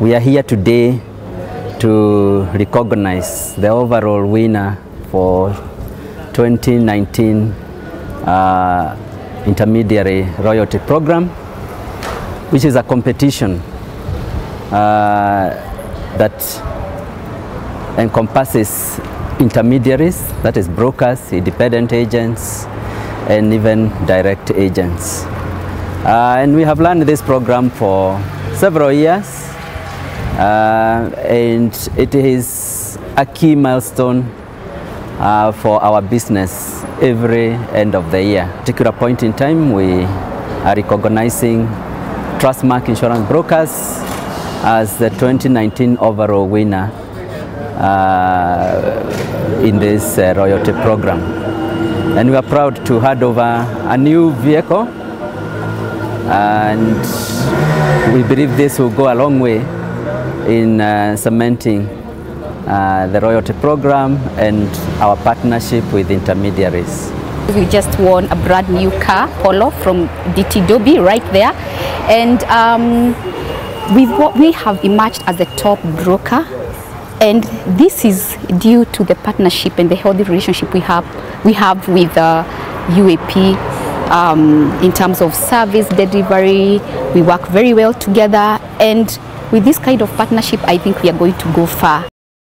We are here today to recognize the overall winner for 2019 intermediary royalty program, which is a competition that encompasses intermediaries, that is brokers, independent agents, and even direct agents. And we have run this program for several years, and it is a key milestone for our business every end of the year. At a particular point in time, we are recognizing Trustmark Insurance Brokers as the 2019 overall winner in this royalty program. And we are proud to hand over a new vehicle, and we believe this will go a long way in cementing the royalty program and our partnership with intermediaries. We just won a brand new car, Polo, from DT Dobby right there, and we have emerged as the top broker, and this is due to the partnership and the healthy relationship we have with UAP in terms of service delivery. We work very well together, and with this kind of partnership, I think we are going to go far.